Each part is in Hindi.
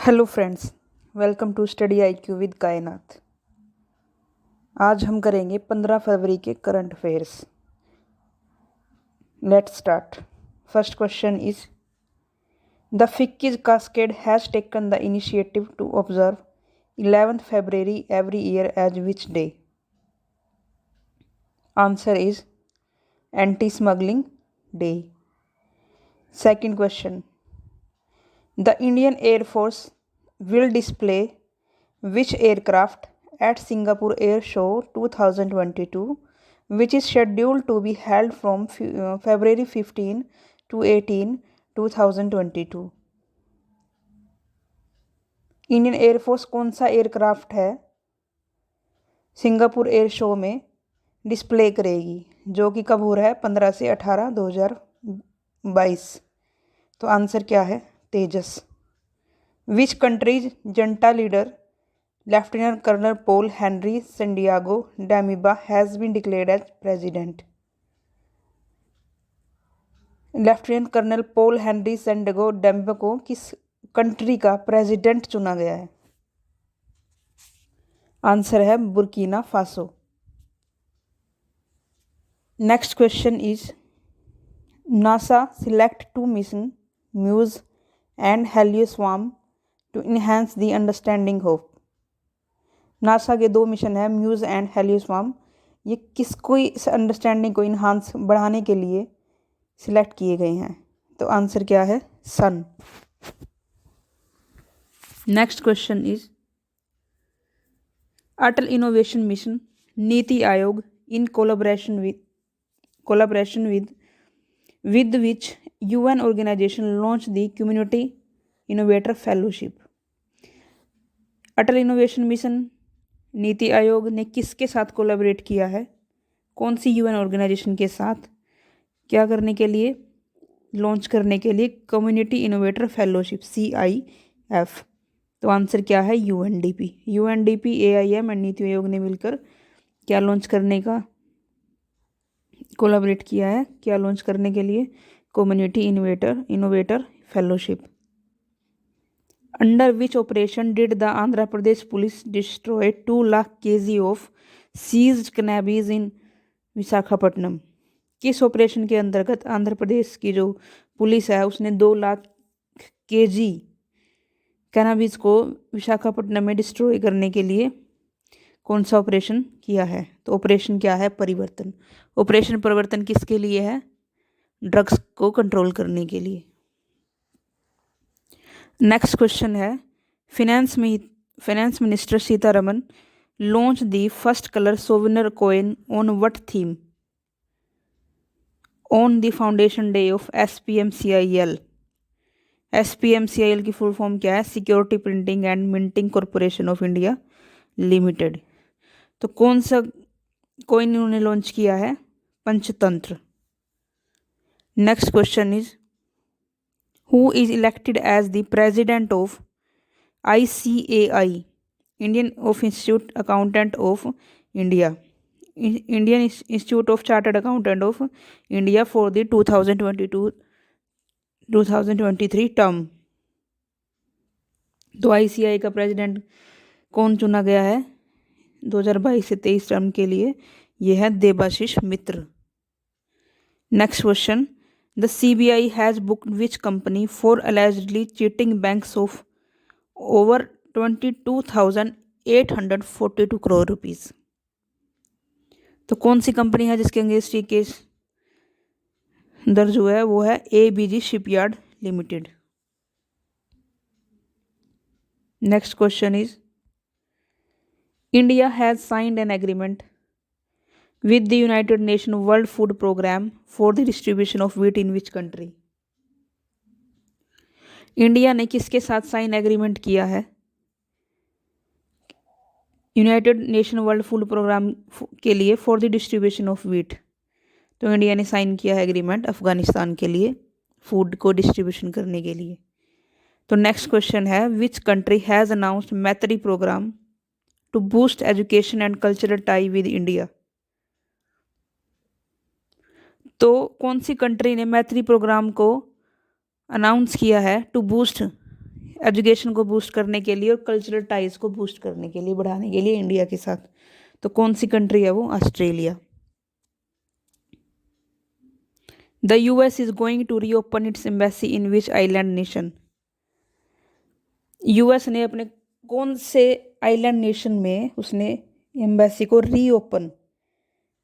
Hello friends, welcome to study IQ with Kainat. आज हम करेंगे 15 फरवरी के current affairs. Let's start. First question is the FICCI's cascade has taken the initiative to observe 11th February every year as which day? Answer is anti-smuggling day. Second question, the Indian Air Force will display which aircraft at Singapore Air Show 2022, which is scheduled to be held from February 15 to 18, 2022. Indian air force कौन सा एयरक्राफ्ट है सिंगापुर एयर शो में डिस्प्ले करेगी, जो कि कब हो रहा है 15 से 18 2022। तो आंसर क्या है? Tejas. Which countries junta leader Lieutenant Colonel Paul Henry Santiago Damiba has been declared as president. Lieutenant colonel Paul Henry Sandaogo Damiba को किस कंट्री का प्रेसिडेंट चुना गया है? आंसर है Burkina Faso. Next question is NASA select two mission Muse and HelioSwarm to enhance the understanding of. NASA के 2 मिशन है, म्यूज एंड हेलियोस्वार्म। ये किसको इस अंडरस्टैंडिंग को इन्हांस बढ़ाने के लिए सिलेक्ट किए गए हैं? तो आंसर क्या है? Sun. Next question is Atal innovation mission NITI Aayog in collaboration with which UN organization launch the community innovator fellowship. Atal innovation mission NITI Aayog ने किसके साथ कोलैबोरेट किया है? कौन सी UN ऑर्गेनाइजेशन के साथ? क्या करने के लिए? लॉन्च करने के लिए कम्युनिटी इनोवेटर फेलोशिप CIF। तो आंसर क्या है? UNDP। AIM एंड नीति आयोग ने मिलकर क्या लॉन्च करने का कोलैबोरेट किया है? क्या लॉन्च करने के लिए? Community innovator fellowship. Under which operation did the Andhra Pradesh police destroy 2 lakh kg of seized cannabis in Visakhapatnam? किस ऑपरेशन के अंतर्गत आंध्र प्रदेश की जो पुलिस है उसने 2 लाख kg कैनाबिस को विशाखापट्टनम में डिस्ट्रॉय करने के लिए कौन सा ऑपरेशन किया है? तो ऑपरेशन क्या है? परिवर्तन। ऑपरेशन परिवर्तन किसके लिए है? ड्रग्स को कंट्रोल करने के लिए। नेक्स्ट क्वेश्चन है finance minister Sitharaman launch the first colour souvenir coin on what theme on the foundation day of SPMCIL। SPMCIL की फुल फॉर्म क्या है? Security printing and minting corporation of India limited. तो कौन सा कॉइन उन्होंने लॉन्च किया है? Panchatantra. Next question is who is elected as the president of ICAI, Indian of Institute Accountant of India, Indian Institute of Chartered Accountant of India for the 2022-2023 term। तो ICAI का प्रेसिडेंट कौन चुना गया है 2022 से 23 टर्म के लिए? यह है Debashish Mitra. Next question, the CBI has booked which company for allegedly cheating banks of over 22,842 crore rupees? तो कौन सी कंपनी है जिसके अगेंस्ट ये केस दर्ज हुआ है? वो है ABG shipyard limited. Next question is India has signed an agreement with the United Nations World Food Program for the distribution of wheat in which country? India ने किसके साथ साइन एग्रीमेंट किया है United Nation World Food Programme के लिए for the distribution of wheat? तो इंडिया ने साइन किया है एग्रीमेंट अफगानिस्तान के लिए फूड को डिस्ट्रीब्यूशन करने के लिए। तो नेक्स्ट क्वेश्चन है which country has announced Maitri programme to boost education and cultural tie with India? तो कौन सी कंट्री ने मैत्री प्रोग्राम को अनाउंस किया है टू बूस्ट एजुकेशन को बूस्ट करने के लिए और कल्चरल टाइज को बूस्ट करने के लिए, बढ़ाने के लिए इंडिया के साथ। तो कौन सी कंट्री है वो? Australia. The US is going to reopen its embassy in which island nation? US ने अपने कौन से आइलैंड नेशन में उसने एम्बेसी को रीओपन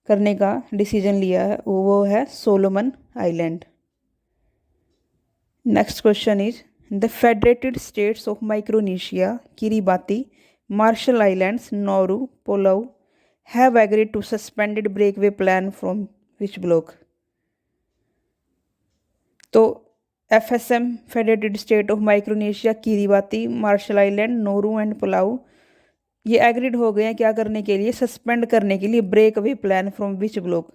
करने का डिसीजन लिया है? वो है Solomon Island. Next question is the federated states of Micronesia, Kiribati, Marshall Islands, Nauru, Palau have agreed to suspended breakaway plan from which bloc? तो FSM federated state of Micronesia, Kiribati, Marshall Island, Nauru and Palau ये एग्रीड हो गए हैं क्या करने के लिए? सस्पेंड करने के लिए break way plan from which block?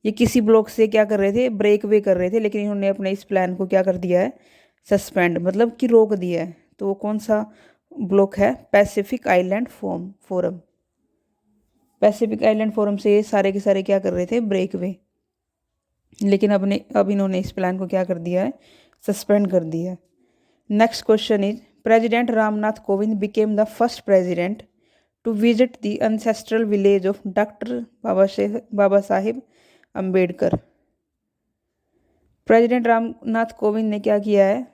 ये किसी ब्लॉक से क्या कर रहे थे? ब्रेक वे कर रहे थे, लेकिन इन्होंने अपने इस प्लान को क्या कर दिया है? सस्पेंड, मतलब कि रोक दिया है। तो वो कौन सा ब्लॉक है? Pacific island forum. Pacific island forum से ये सारे के सारे क्या कर रहे थे? ब्रेक वे। लेकिन अब इन्होंने इस प्लान को क्या कर दिया है? सस्पेंड कर दिया है। Next question is president Ramnath Kovind became the first president to visit the ancestral village of doctor Baba Sahib Ambedkar. President Ramnath Kovind ने क्या किया है?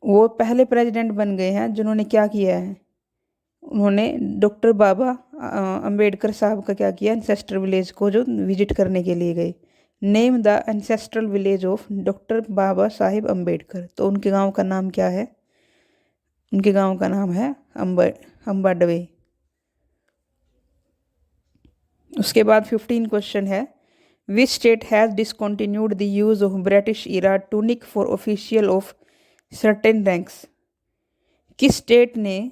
वो पहले प्रेसिडेंट बन गए हैं जिन्होंने क्या किया है? उन्होंने डॉक्टर बाबा अम्बेडकर साहब का क्या किया? एंसेस्ट्रल विलेज को जो विजिट करने के लिए गए। Name the ancestral village of doctor Baba Sahib Ambedkar. तो उनके गांव का नाम क्या है? उनके गांव का नाम है अम्बाडवे। उसके बाद 15 क्वेश्चन है which state has discontinued the use of British era tunic for official of certain ranks? किस स्टेट ने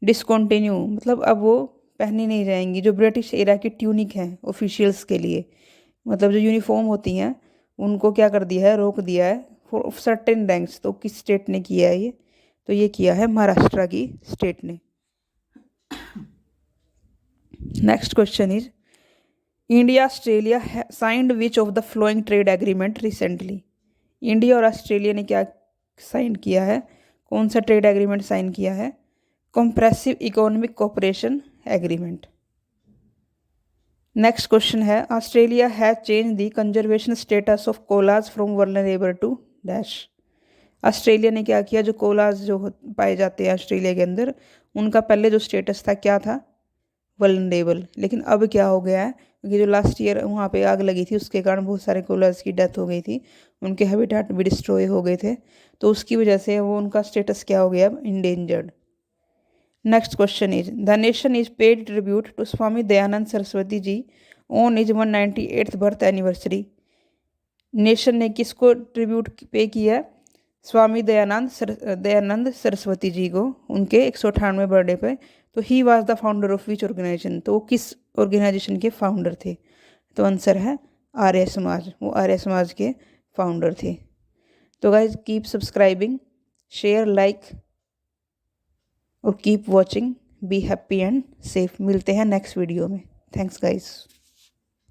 डिसकंटिन्यू, मतलब अब वो पहनी नहीं जाएंगी जो ब्रिटिश इरा की ट्यूनिक हैं ऑफिशियल्स के लिए, मतलब जो यूनिफॉर्म होती हैं उनको क्या कर दिया है? रोक दिया है फॉर सर्टेन रैंक्स। तो किस स्टेट ने किया है ये? तो ये किया है महाराष्ट्र की स्टेट ने। Next question is India Australia signed which of the flowing trade agreement recently? India और ऑस्ट्रेलिया ने क्या साइन किया है? कौन सा ट्रेड एग्रीमेंट साइन किया है? Comprehensive economic cooperation agreement. Next question है Australia has change the conservation status of koalas from vulnerable to dash? Australia ने क्या किया? जो कोलाज जो पाए जाते हैं ऑस्ट्रेलिया के अंदर, उनका पहले जो स्टेटस था क्या था? वल्नरेबल। लेकिन अब क्या हो गया है? क्योंकि जो लास्ट ईयर वहाँ पे आग लगी थी उसके कारण बहुत सारे कोलाज की डेथ हो गई थी, उनके हैबिटेट भी डिस्ट्रॉय हो गए थे, तो उसकी वजह से वो उनका स्टेटस क्या हो गया? Endangered. Next question is the nation is paid tribute to Swami Dayanand Saraswati ji on is 198th birth anniversary. Nation ने किसको ट्रिब्यूट पे किया? स्वामी दयानंद सरस्वती जी को उनके 198वें बर्थडे पे। तो he was the founder of which organisation? तो वो किस ऑर्गेनाइजेशन के फाउंडर थे? तो आंसर है आर्य समाज। वो आर्य समाज के फाउंडर थे। तो guys keep subscribing, share, like और keep watching. Be happy and safe. मिलते हैं नेक्स्ट वीडियो में। Thanks guys.